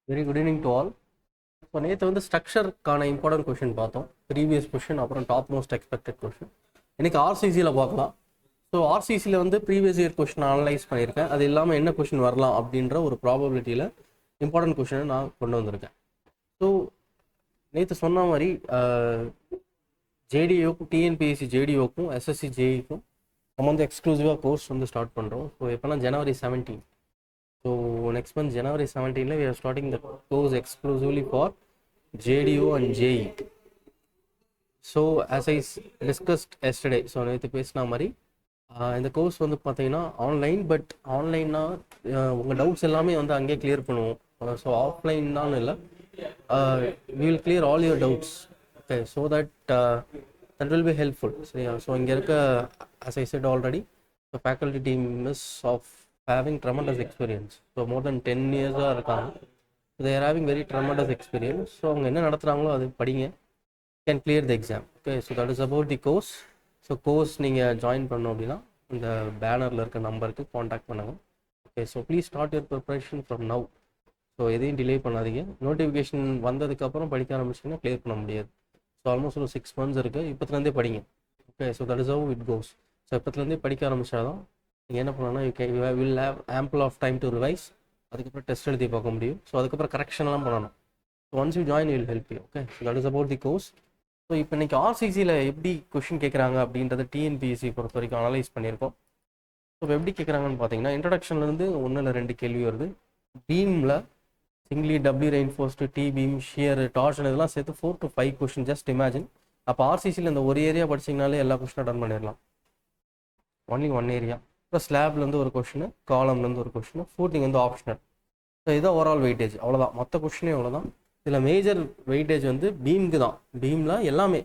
Very good evening to all. So நேற்று வந்து ஸ்ட்ரக்சருக்கான important question பார்த்தோம். ப்ரீவியஸ் கொஷின் அப்புறம் டாப் மோஸ்ட் எக்ஸ்பெக்டட் கொஷின். இன்னைக்கு ஆர்சிசியில் பார்க்கலாம். ஸோ ஆர்சிசியில் வந்து ப்ரீவியஸ் இயர் கொஷின் அனலைஸ் பண்ணியிருக்கேன். அது இல்லாமல் என்ன கொஷின் வரலாம் அப்படின்ற ஒரு ப்ராபபிலிட்டியில் இம்பார்ட்டன்ட் கொஷினை நான் கொண்டு வந்திருக்கேன். ஸோ நேற்று சொன்ன மாதிரி ஜேடிஓக்கும் டிஎன்பிஎஸ்சி ஜேடிஓக்கும் எஸ்எஸ்சி ஜேஇக்கும் நம்ம வந்து எக்ஸ்க்ளூசிவாக கோர்ஸ் வந்து ஸ்டார்ட் பண்ணுறோம். ஸோ எப்போனா January 17. So next month January 17 we are starting the course exclusively for JDO and JE. So as I discussed yesterday, so நேற்று பேசின மாதிரி இந்த கோர்ஸ் வந்து பார்த்தீங்கன்னா ஆன்லைன், பட் ஆன்லைன்னா உங்கள் டவுட்ஸ் எல்லாமே வந்து அங்கேயே கிளியர் பண்ணுவோம். ஸோ ஆஃப்லைன்னாலும் இல்லை, we will clear all your doubts, okay, so that that will be helpful. சரியா? ஸோ இங்கே இருக்க as I said already, the faculty team is of having tremendous experience. So more than 10 years இருக்காங்க. They are having very tremendous experience. So அவங்க என்ன நடத்துகிறாங்களோ அது படிங்க, can clear the exam. Okay, so that is about the course. So course நீங்கள் join பண்ணோம் அப்படின்னா இந்த பேனரில் இருக்க நம்பருக்கு காண்டாக்ட் பண்ணுங்க. Okay, so please start your preparation from now. So எதையும் டிலே பண்ணாதீங்க. நோட்டிஃபிகேஷன் வந்ததுக்கப்புறம் படிக்க ஆரம்பிச்சிங்கன்னா கிளியர் பண்ண முடியாது. ஸோ ஆல்மோஸ்ட் ஒரு 6 months இருக்குது. இப்போத்துலேருந்தே படிங்க. Okay, so that is how it goes. So இப்போத்துலேருந்தே படிக்க ஆரம்பிச்சாதான் நீங்கள் என்ன பண்ணணும்னா you will have ample of time to revise. அதுக்கப்புறம் டெஸ்ட் எழுதி பார்க்க முடியும். ஸோ அதுக்கப்புறம் கரெக்ஷன்லாம் பண்ணணும். So once you join will help you. Okay, so that is about the course. So இப்போ இன்றைக்கி ஆர்சிசியில் எப்படி கொஷின் கேட்குறாங்க அப்படின்றத டிஎன்பிஎஸ்சி பொறுத்த வரைக்கும் அனலைஸ் பண்ணியிருக்கோம். ஸோ இப்போ எப்படி கேட்குறாங்கன்னு பார்த்தீங்கன்னா, இன்ட்ரடக்ஷன்லேருந்து 1 இல்லை 2 கேள்வி வருது. பீமில் singly, doubly reinforced, T beam, shear, torsion இதெல்லாம் சேர்த்து 4 to 5 கொஷின். Just imagine. அப்போ ஆர்சிசியில் இந்த ஒரு ஏரியா படிச்சிங்கனாலே எல்லா கொஷினும் அட்டன் பண்ணிடலாம். Only 1 area. இப்போ ஸ்லாப்லேருந்து ஒரு கொஷின், காலம்லேருந்து ஒரு கொஷின், ஃபூட்டிங் வந்து ஆப்ஷனல். ஸோ இதான் ஓவரால் வெயிட்டேஜ். அவ்வளோதான், மொத்த கொஷினே அவ்வளோதான். இதில் மேஜர் வெயிட்டேஜ் வந்து பீமுக்கு தான். பீமில் எல்லாமே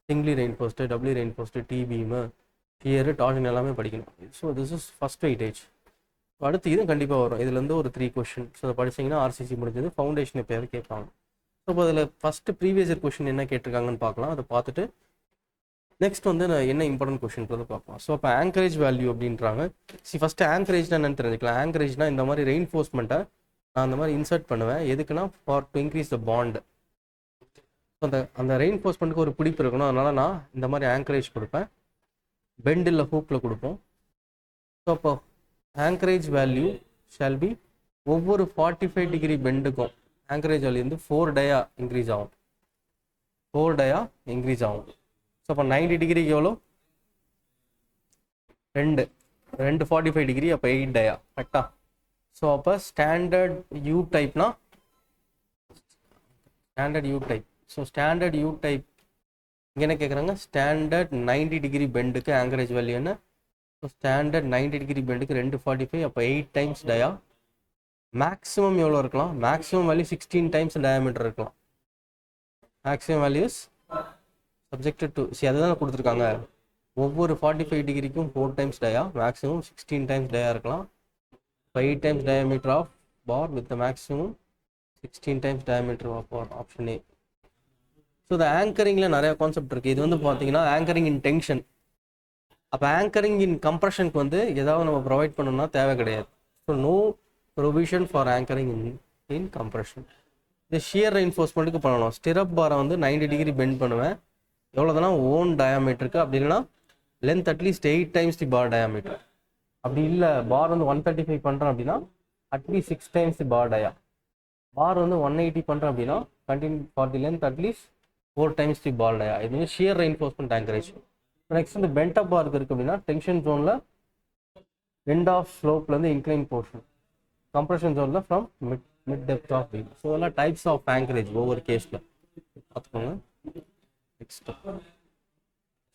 singly reinforced, doubly reinforced, T beam, shear, torsion எல்லாமே படிக்கணும். So this is first weightage. அடுத்து இதுவும் கண்டிப்பாக வரும். இதுலேருந்து ஒரு 3 கொஷின். ஸோ அதை படிச்சிங்கன்னா ஆர்சிசி முடிஞ்சது. ஃபவுண்டேஷன் எப்போயாவது கேட்பாங்க. ஸோ இப்போ அதில் ஃபஸ்ட்டு ப்ரீவியஸ் இயர் கொஷின் என்ன கேட்டிருக்காங்கன்னு பார்க்கலாம். அதை பார்த்துட்டு நெக்ஸ்ட் வந்து என்ன இம்பார்ட்டன்ட் கொஷின்றது பார்ப்போம். ஸோ இப்போ ஆங்கரேஜ் வேல்யூ அப்படின்றாங்க. ஃபஸ்ட்டு ஆங்கரேஜ்னா என்னன்னு தெரிஞ்சுக்கலாம். ஆங்கரேஜ்னா இந்த மாதிரி ரெயின்ஃபோர்ஸ்மெண்ட்டை நான் அந்த மாதிரி இன்சர்ட் பண்ணுவேன். எதுக்குன்னா for to increase the bond. So அந்த ரெயின்ஃபோர்ஸ்மெண்ட்டுக்கு ஒரு பிடிப்பு இருக்கணும். அதனால் நான் இந்த மாதிரி ஆங்கரேஜ் கொடுப்பேன். பெண்ட் இல்லை ஹூக்கில் கொடுப்போம். ஸோ அப்போ ஆங்கரேஜ் வேல்யூ ஷால் பி ஒவ்வொரு 45 டிகிரி பெண்டுக்கும் ஆங்கரேஜ் வேல்யூ வந்து 4 டயா இன்க்ரீஸ் ஆகும். 4 டயா இன்க்ரீஸ் ஆகும். ஸோ அப்போ 90 டிகிரிக்கு எவ்வளோ? 2 45 டிகிரி, அப்போ 8 டயா. கரெக்டா? ஸோ அப்போ ஸ்டாண்டர்ட் யூ டைப்னா standard U type. So standard U type இங்கே என்ன கேட்குறாங்க? ஸ்டாண்டர்ட் 90 டிகிரி பெண்டுக்கு ஆங்கரேஜ் வேல்யூ என்ன? ஸோ ஸ்டாண்டர்ட் 90 டிகிரி பெண்டுக்கு 245, அப்போ 8 டைம்ஸ் டயா. மேக்ஸிமம் எவ்வளோ இருக்கலாம்? மேக்ஸிமம் வேல்யூ 16 டைம்ஸ் டயாமீட்டர் இருக்கலாம். மேக்ஸிமம் வேல்யூஸ் சப்ஜெக்டட் டு அதுதான் கொடுத்துருக்காங்க. ஒவ்வொரு 45 டிகிரிக்கும் 4 times dia, maximum 16 times dia இருக்கலாம். 5 times diameter of bar with maximum 16 times diameter of bar, option A. So இந்த ஆங்கரிங்கில் நிறையா கான்செப்ட் இருக்குது. இது வந்து பார்த்தீங்கன்னா ஆங்கரிங் இன் டென்ஷன். அப்போ ஆங்கரிங் இன் கம்ப்ரெஷனுக்கு வந்து ஏதாவது நம்ம ப்ரொவைட் பண்ணணும்னா தேவை கிடையாது. So no provision for anchoring in compression. இது ஷியர் ரெயின்ஃபோர்ஸ்மெண்ட்டுக்கு பண்ணணும். ஸ்டிரப் பாரை வந்து 90 டிகிரி பெண்ட் பண்ணுவேன். எவ்வளோதானா ஓன் டயாமீட்டருக்கு. அப்படி இல்லைன்னா length at least 8 times the bar diameter. அப்படி இல்லை பார் வந்து 135 பண்ணுறேன் அப்படின்னா அட்லீஸ்ட் 6 டைம்ஸ் தி பார் டயா. பார் வந்து 180 பண்ணுறேன் அப்படின்னா continue for the length at least 4 times the bar dia. இது வந்து ஷியர் ரெயின்ஃபோர்ஸ்மெண்ட் ஆங்கரேஜ். நெக்ஸ்ட் வந்து பெண்ட் அப் பாருக்கு இருக்குது அப்படின்னா டென்ஷன் ஜோனில் எண்ட் ஆஃப் ஸ்லோப்லேருந்து இன்க்ளைன் போர்ஷன், கம்ப்ரெஷன் ஜோனில் from mid depth of beam. So அதெல்லாம் டைப்ஸ் ஆஃப் ஆங்கரேஜ் ஒவ்வொரு கேஸில் பார்த்துக்கோங்க. நெக்ஸ்ட்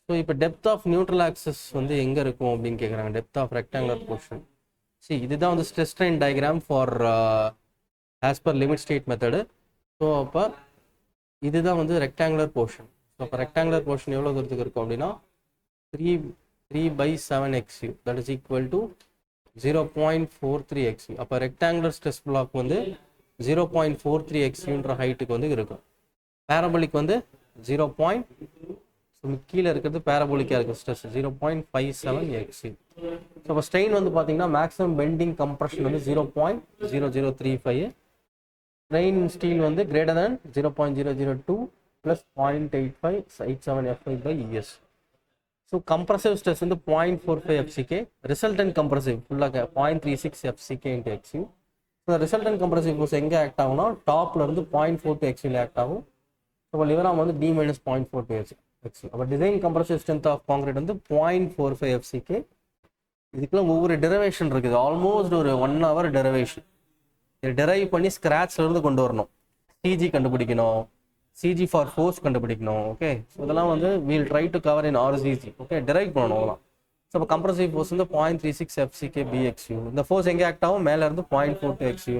ஸோ இப்போ டெப்த் ஆஃப் நியூட்ரல் ஆக்சஸ் வந்து எங்கே இருக்கும் அப்படின்னு கேட்குறாங்க. Depth of rectangular portion. இதுதான் வந்து stress strain diagram for as per limit state method. So அப்போ இதுதான் வந்து ரெக்டாங்குலர் போர்ஷன். ஸோ அப்போ ரெக்டாங்குலர் போர்ஷன் எவ்வளோ தூரத்துக்கு இருக்கும் அப்படின்னா 3/7 XU, that is equal to 0.43 XU. அப்போ ரெக்டாங்குலர் ஸ்ட்ரெஸ் பிளாக் வந்து 0.43 XUன்ற ஹைட்டுக்கு வந்து இருக்கும். பேரபோலிக் வந்து 0. கீழே இருக்கிறது பேரபோலிக்காக இருக்குது ஸ்ட்ரெஸ் 0.57 XU. ஸோ இப்போ ஸ்ட்ரெயின் வந்து பார்த்தீங்கன்னா மேக்ஸிமம் பெண்டிங் கம்ப்ரெஷன் வந்து 0.0035. strain in steel வந்து greater than 0.002 plus 0.8587 Fy by ES. So compressive stress வந்து 0.45 FCK, resultant compressive ஃபுல்லாக 0.36 FCK into XU. So resultant compressive force எங்கே ஆக்ட் ஆகும்னா டாப்ல இருந்து 0.42 XU ஆக்ட் ஆகும். அப்போ லிவராம் வந்து D minus 0.42 XU. அப்போ design compressive strength of concrete வந்து 0.45 FCK. இதுக்குள்ள ஒவ்வொரு டெரிவேஷன் இருக்குது, ஆல்மோஸ்ட் ஒரு 1 hour டெரிவேஷன். இதை டெரைவ் பண்ணி ஸ்கிராச்ல இருந்து கொண்டு வரணும். சிஜி கண்டுபிடிக்கணும், சிஜி ஃபார் ஃபோர்ஸ் கண்டுபிடிக்கணும். ஓகே, ஸோ இதெல்லாம் வந்து wheel try to cover in RCC. Okay, derive பண்ணணும் அதெல்லாம். ஸோ இப்போ கம்ப்ரசிவ் ஃபோர்ஸ் வந்து 0.36 FCK BXU. இந்த ஃபோர்ஸ் எங்கே ஆக்ட் ஆகும்? மேலே இருந்து 0.42 XU.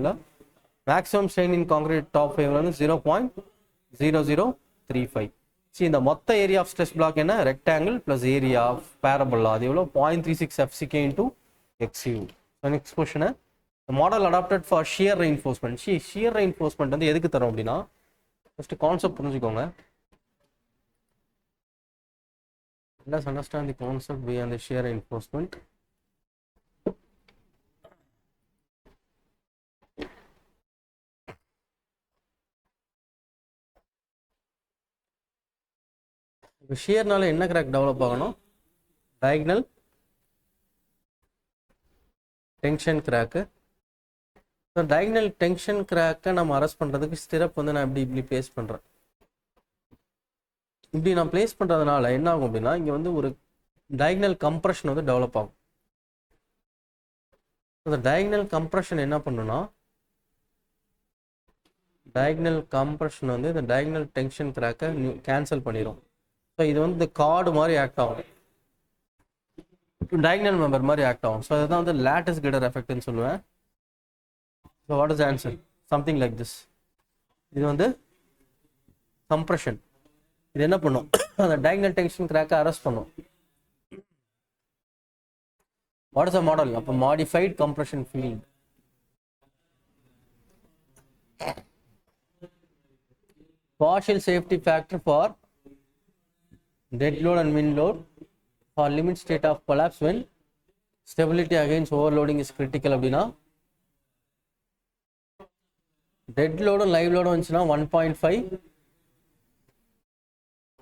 Maximum strain in concrete top fibre வந்து 0.0035. சரி, இந்த மொத்த ஏரியா ஆஃப் ஸ்ட்ரெஸ் பிளாக் என்ன? Rectangle plus area of parabola, அது எவ்வளோ? 0.36 FCK into XU. So next question, model adopted for shear reinforcement. Shear reinforcement வந்து எதுக்கு தரும் அப்படின்னா, ஃபர்ஸ்ட் கான்செப்ட் புரிஞ்சுக்கோங்க. Let's understand the concept behind the shear reinforcement. இப்போ ஷியர்னால என்ன கிராக் டெவலப் ஆகணும்? Diagonal tension crack. So diagonal tension கிராக்கை நம்ம அரெஸ்ட் பண்ணுறதுக்கு ஸ்டிரப் வந்து நான் இப்படி பிளேஸ் பண்ணுறேன். இப்படி நான் பிளேஸ் பண்ணுறதுனால என்ன ஆகும் அப்படின்னா, இங்கே வந்து ஒரு டயகனல் கம்ப்ரெஷன் வந்து டெவலப் ஆகும். அந்த டயகனல் கம்ப்ரெஷன் என்ன பண்ணுன்னா, டயகனல் கம்ப்ரெஷன் வந்து இந்த டயகனல் டென்ஷன் கிராக்கை கேன்சல் பண்ணிடும். ஸோ இது வந்து இந்த கார்டு மாதிரி ஆக்ட் ஆகும், டயகனல் மெம்பர் மாதிரி ஆக்ட் ஆகும். ஸோ அதுதான் வந்து லேட்டிஸ் கிடர் எஃபெக்ட்னு சொல்லுவேன். So what is answer? Something like this. இது வந்து கம்ப்ரெஷன். இது என்ன பண்ணும்? அந்த டயகனல் டென்ஷன் கிராக்கை அரெஸ்ட் பண்ணும். What is the model? அப்போ modified compression field. Partial safety factor for dead load and wind load for limit state of collapse when stability against overloading is critical. அப்படின்னா dead லோடும் live லோடும் வந்துச்சுன்னா 1.5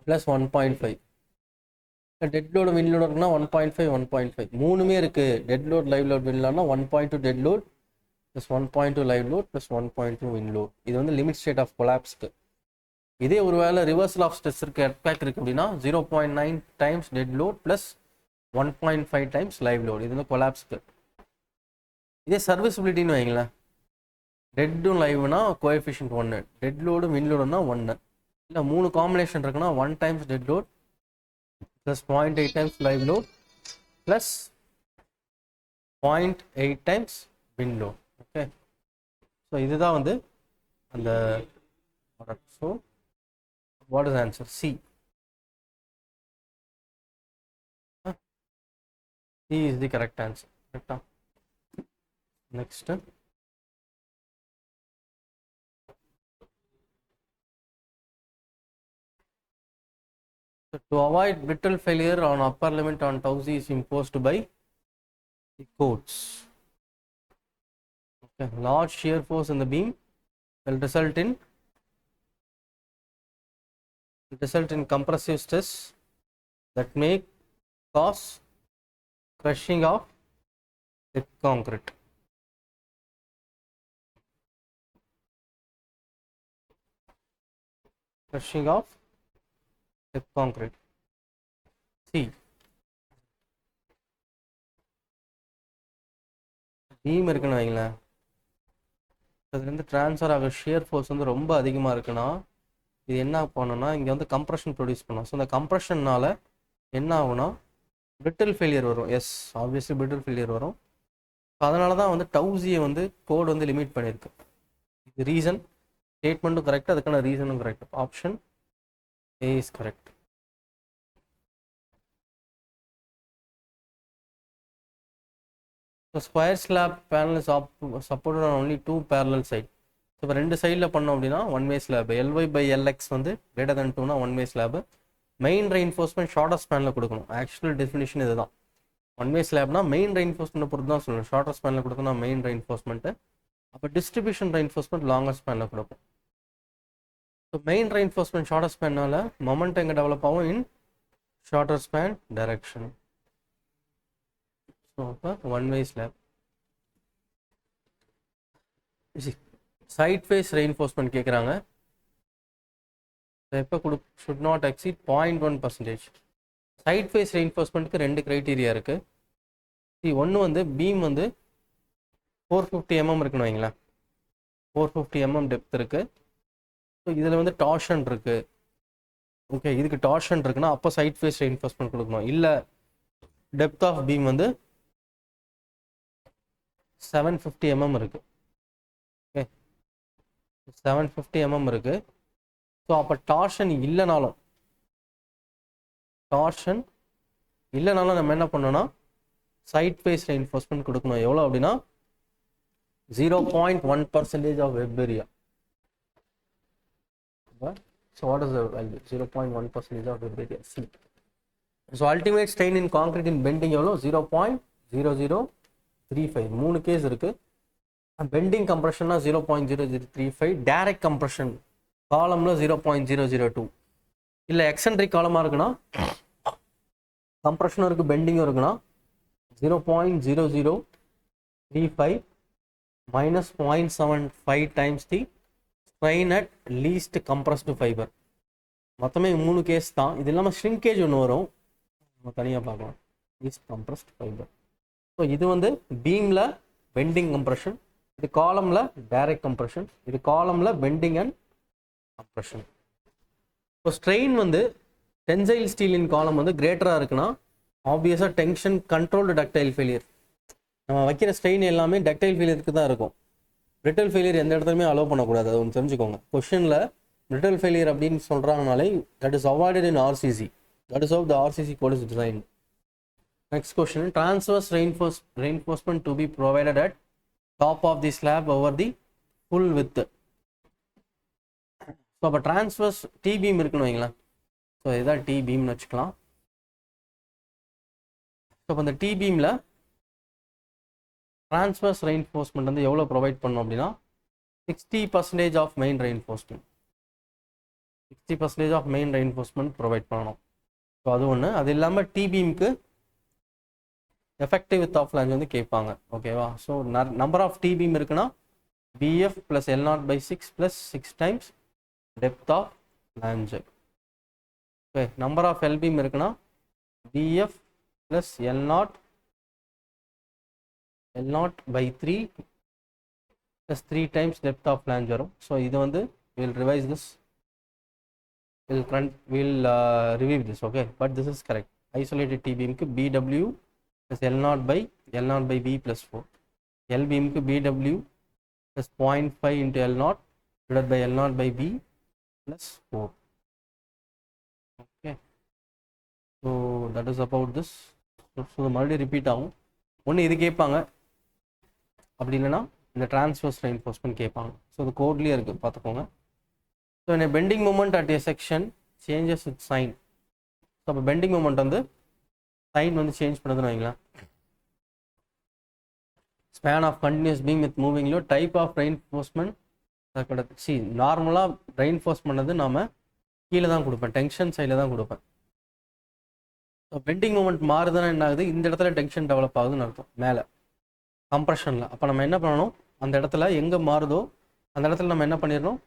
+ 1.5. Dead load win load இருக்குன்னா 1.5 1.5 மூணுமே இருக்கு. Dead load live load wind லோட்னா 1.2 dead load + 1.2 live load + 1.2 wind load. இது வந்து limit state of கொலாப்ஸ்க்கு. இதே ஒரு வேளை ரிவர்சல் ஆஃப் ஸ்ட்ரெஸ் இருக்கு, எர்த்குவேக் இருக்கு அப்படின்னா 0.9 times dead load + 1.5 times live load. இது வந்து கொலாப்ஸ்க்கு. இதே சர்வீசபிலிட்டின்னு வைங்களேன், டெட்டும் லைவ்னா கோஎஃபிஷியன்ட் 1, டெட் லோடும் வின் லோடுனா 1. இல்லை 3 காம்பினேஷன் இருக்குன்னா 1 times dead load + 0.8 times live load + 0.8 times wind load. Okay, so இதுதான் வந்து அந்த product. So what is answer? C. C is the correct answer. கரெக்டா? Next, to avoid brittle failure on upper limit on tau z is imposed by the courts. Okay. Large shear force in the beam will result in compressive stress that may cause crushing of thick concrete. Crushing of thick concrete. See, beam இருக்குன்னு வைங்களேன், அதுலேருந்து transfer ஆக shear force வந்து ரொம்ப அதிகமாக இருக்குன்னா இது என்ன பண்ணணும்னா இங்கே வந்து கம்ப்ரெஷன் ப்ரொடியூஸ் பண்ணும். ஸோ இந்த கம்ப்ரெஷன்னால என்ன ஆகும்னா பிரிட்டில் ஃபெயிலியர் வரும். எஸ், ஆப்வியஸ்லி பிரிட்டில் ஃபெயிலியர் வரும். ஸோ அதனால தான் வந்து டவுசியை வந்து கோட் வந்து லிமிட் பண்ணியிருக்கு. இது ரீசன், ஸ்டேட்மெண்ட்டும் கரெக்ட், அதுக்கான ரீசனும் correct. Option A is correct. So square slab panel is supported on only 2 parallel sides. So இப்போ 2 சைடில் பண்ணோம் அப்படின்னா ஒன் வே ஸ்லாப். Ly/Lx வந்து greater than 2னா one way slab. Main reinforcement shortest ஸ்பேனில் கொடுக்கணும். ஆக்சுவல் டெஃபினிஷன் இதுதான். ஒன் வே ஸ்லாப்னா மெயின் ரெயின்ஃபோர்ஸ்மெண்ட் பொறுத்து தான் சொல்லணும். ஷார்ட்டஸ்ட் ஸ்பேனில் கொடுத்தோம்னா மெயின் ரெயின்ஃபோர்ஸ்மெண்ட்டு, அப்போ டிஸ்ட்ரிபியூஷன் ரெயின்ஃபோர்ஸ்மெண்ட் லாங்கர் ஸ்பேனில் கொடுக்கும். ஸோ மெயின் ரெயின்ஃபோர்ஸ்மெண்ட் ஷார்ட்டர் ஸ்பேனால் மொமெண்ட் எங்கே டெவலப் ஆகும்? In shorter span direction. So அப்போ one way slab. Side face reinforcement கேட்குறாங்க. எப்போ should not exceed 0.1%. Side face ரெயின்ஃபோர்ஸ்மெண்ட்டுக்கு 2 கிரைட்டீரியா இருக்குது. ஒன்று வந்து பீம் வந்து 450 mm இருக்குன்னு வைங்களேன். 450 mm டெப்த் இருக்குது. ஸோ இதில் வந்து டார்ஷன் இருக்குது. ஓகே, இதுக்கு டார்ஷன் இருக்குன்னா அப்போ சைட் ஃபேஸ் ரெயின்ஃபோர்ஸ்மெண்ட் கொடுக்கணும். இல்லை டெப்த் ஆஃப் பீம் வந்து 750 mm இருக்குது. ஓகே, 750 mm இருக்குது. ஸோ அப்போ டார்ஷன் இல்லைனாலும் நம்ம என்ன பண்ணோம்னா சைட் ஃபேஸ் ரெயின்ஃபோர்ஸ்மெண்ட் கொடுக்கணும். எவ்வளோ அப்படின்னா 0.1% of web area. So what is the value? 0.1% of web area C. So ultimate strain in concrete in bending எவ்வளோ? 0.0035. 3 கேஸ் இருக்கு. பெண்டிங் கம்ப்ரெஷன்னா 0.0035. டைரக்ட் கம்ப்ரெஷன் காலம்ல 0.002. இல்லை எக்ஸென்ட்ரிக் காலமாக இருக்குன்னா கம்ப்ரெஷனும் இருக்குது பெண்டிங்கும் இருக்குன்னா 0.0035 minus 0.75 times the strain at least compressed fiber. மொத்தமே 3 கேஸ் தான். இது இல்லாமல் ஷ்ரிங்கேஜ் ஒன்று வரும், நம்ம தனியாக பார்க்கலாம். Least compressed fibre. ஸோ இது வந்து பீமில் பெண்டிங் கம்ப்ரெஷன், இது காலமில் டைரக்ட் கம்ப்ரெஷன், இது காலமில் பெண்டிங் அண்ட் கம்ப்ரெஷன். இப்போ ஸ்ட்ரெயின் வந்து டென்சைல் ஸ்டீலின் காலம் வந்து கிரேட்டராக இருக்குன்னா ஆப்வியஸாக டென்ஷன் கண்ட்ரோல்டு டக்டைல் ஃபெயிலியர். நம்ம வைக்கிற ஸ்ட்ரெயின் எல்லாமே டக்டைல் ஃபெயிலியருக்கு தான் இருக்கும். பிரிட்டல் ஃபெயிலியர் எந்த இடத்துலையுமே அலோவ் பண்ணக்கூடாது, அது ஒன்று தெரிஞ்சுக்கோங்க. கொஷனில் பிரிட்டல் ஃபெயிலியர் அப்படின்னு சொல்கிறாங்கனாலே that is avoided in RCC. That is of the RCC code is design. Next question, transverse reinforcement to be provided at top of the slab over the full width. So அப்போ transverse T beam இருக்குன்னு வைங்களேன். So இதுதான் D பீம்னு வச்சுக்கலாம். So அப்போ அந்த D பீமில் transverse reinforcement வந்து எவ்வளோ provide பண்ணோம் அப்படின்னா 60% of main reinforcement. 60% of main reinforcement provide பண்ணணும். ஸோ அது ஒன்று. அது இல்லாமல் டி பீமுக்கு எஃபெக்டிவ் வித் ஆஃப் ஃப்ளாஞ்ச் வந்து கேட்பாங்க. ஓகேவா? So number of T beam இருக்குன்னா BF plus L0/6 plus 6 times depth of flange. Okay, number of L beam இருக்குன்னா BF plus L0/3 plus 3 times depth of flange வரும். So இது வந்து we'll revise this, we'll review this. Okay, but this is correct. Isolated T beam க்கு BW plus L0/B plus 4. L beam க்கு BW plus 0.5 into L0 divided by L0/B plus 4. Okay, so that is about this. So மறுபடியும் repeat ஆகும். ஒன்று இது கேட்பாங்க, அப்படி இல்லைன்னா இந்த டிரான்ஸ்வர்ஸ் ரெயின்ஃபோர்ஸ்மெண்ட் கேட்பாங்க. ஸோ இது கோட்லேயே இருக்குது, பார்த்துக்கோங்க. ஸோ இந்த bending moment at a section changes with sign. So அப்போ பெண்டிங் மூமெண்ட் வந்து சைன் வந்து சேஞ்ச் பண்ணுதுன்னு வைங்களேன். Span of continuous beam with moving load, type of reinforcement. See நார்மலாக ரெயின்ஃபோர்ஸ்மெண்ட் வந்து நாம் கீழே தான் கொடுப்பேன், டென்ஷன் சைடில் தான் கொடுப்பேன். ஸோ பெண்டிங் மூமெண்ட் மாறுதுன்னா என்ன ஆகுது, இந்த இடத்துல டென்ஷன் டெவலப் ஆகுதுன்னு அர்த்தம் மேலே கம்ப்ரெஷனில். அப்போ நம்ம என்ன பண்ணணும், அந்த இடத்துல எங்கே மாறுதோ அந்த இடத்துல நம்ம என்ன பண்ணிடணும்,